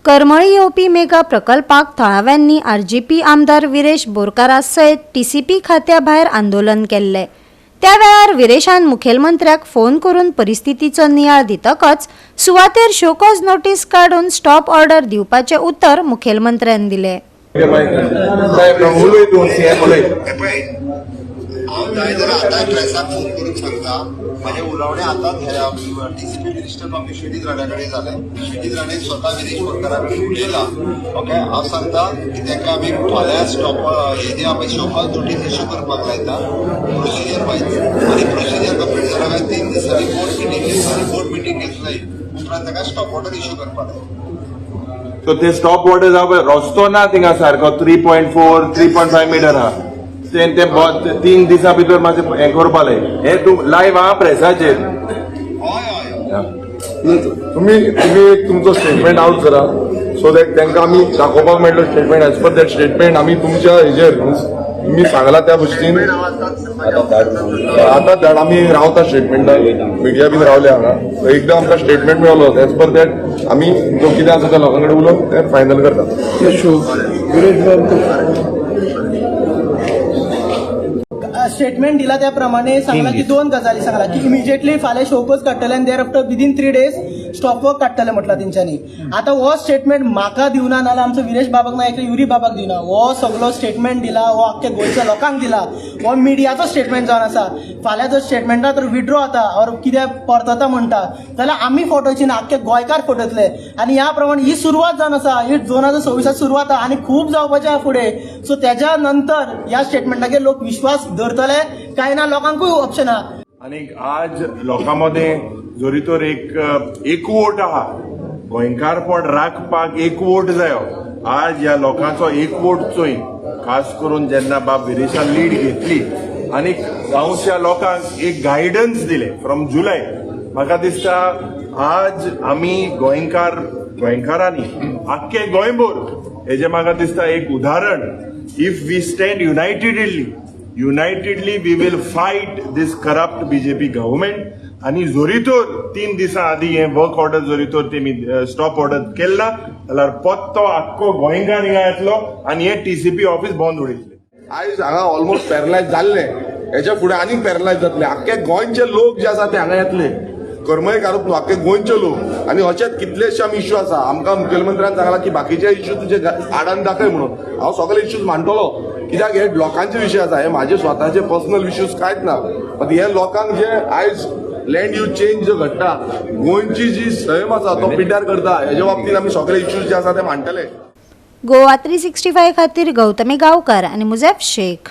करमळी येवपी मेगा प्रकल्पाक थळाव्यांनी आरजीपी आमदार विरेश बोरकारा सयत टीसीपी खात्या भायर आंदोलन केल्ले। त्या वेळार विरेशान मुखेलमंत्र्याक फोन करून परिस्थितीचो नियाळ दितकच सुवातेर शोकॉज नोटीस काढून स्टॉप ऑर्डर दिवपाचे उत्तर मुखेलमंत्र्यान दिले। आता प्रेसाक फोन करून सांगता माझे उलावणे आता टीसीपी मिनिस्टर ऑफ शेतीत राण्याकडे झाले। शेतीत राणे स्वतः विरेश बोरकाराकडे उलयला। ओके हांव सांगता की तांकां आमी फाल्यां स्टॉप हेजे आमी शॉपार नोटीस इश्यू करपाक लायता प्रोसिजर वायज आनी प्रोसिजर कंप्लीट जाला काय 3 दिसांनी बोर्ड मिटींग घेतली उपरांत ताका स्टॉप ऑर्डर इश्यू करपाक लायता। सो ते स्टॉप ऑर्डर जावं रस्तो ना थिंगा सारको 3.4 3.5 मीटर हा ते 3 दिसां भितर मातशें हें करपा लाय हे तूं लायव्ह आहा प्रेसाचेर। तुम्ही तुमचो स्टेटमेंट आउट करा सो दॅट तांकां आमी दाखोवपाक मेळटलो statement as per that statement आमी तुमच्या हेजेर तुम्ही सांगला त्या भशेन आतां धाड आमी रावता स्टेटमेंटाक मिडिया बीन रावले हांगा एकदां आमकां स्टेटमेंट मेळलो एज पर दॅट आमी जो कितें आसा त्या लोकां कडेन उलोवन तें फायनल करता। स्टेटमेंट दिला त्याप्रमाणे सांगला की 2 गजाली सांगला की इमिजिएटली फाल्यां शोकॉज काडटले आनी there after within 3 days stop work काडटले म्हटलं तेंच्यांनी। आता हो स्टेटमेंट म्हाका दिवना नाल्यार आमचो विरेश बाबाक ना युरी बाबाक दिवना हो सगळो स्टेटमेंट दिला हो आख्या गोंयच्या लोकांक दिला हो मिडियाचो स्टेटमेंट जावन आसा। फाल्यां जर स्टेटमेंटा तर विड्रॉ जाता और कितें परतता म्हणटा जाल्यार आमी फटोवची ना आख्खे गोंयकार फटयतले आनी ह्या प्रमाणे ही सुरवात जावन आसा ही 2026 सुरवात आहा आनी खूब जावपाचें आहा फुडें। सो तेज्या नंतर ह्या स्टेटमेंटाचेर लोक विश्वास धरतले काय ना लोकांकूय ऑप्शन आहा। आणि आज लोकांमध्ये जरी तर एक वोट आहा गोंयकारपण राखपाक एक वोट जायो। आज ह्या लोकांचो एक वोट चोय खास करून जेन्ना बाब विरेशान लीड घेतली आणि गांवच्या लोकांक एक गायडन्स दिले फ्रॉम जुलै। म्हाका दिसता आज आमी गोंयकारांनी आख्खे गोंयभर हेजे म्हाका दिसता एक उदाहरण if we stand unitedly we will fight this corrupt BJP government. आणि जरी तर 3 दिसां आधी हे वर्क ऑर्डर जरी तर तेमी स्टॉप ऑर्डर केला जाल्यार पत्तो आख्खो गोंयकार हिंगा येतलो आणि हे टीसीपी ऑफिस बंद उडयतले। आयज हांगा ऑलमोस्ट पॅरलायज जाल्ले हेच्या फुडें आनीक पॅरलायज जातले आख्खे गोंयचे लोक जे आसा ते हांगा येतले करमळीकारूच न्हू आख्खे गोंयचे लोक आनी अशेच कितलेशे आमी इश्यू आसा। आमकां मुखेलमंत्र्यान सांगला की बाकीचे इश्यू तुजे आडान दाखय म्हणून हांव सगळे इश्यूज मांडटलो कित्याक हे लोकांचे विशय आसा हे म्हाजे स्वताचे पर्सनल इश्यूज कांयच ना पण हे लोकांक जे आयज लँड यूज चेंज जो घडटा गोंयची जी सैम आसा तो पिड्ड्यार करता हेच्या बाबतींत आमी सगळे इश्यूज जे आसा ते मांडटले। गोवा 365 खातीर गौतमी गांवकार आनी मुझेफ शेख।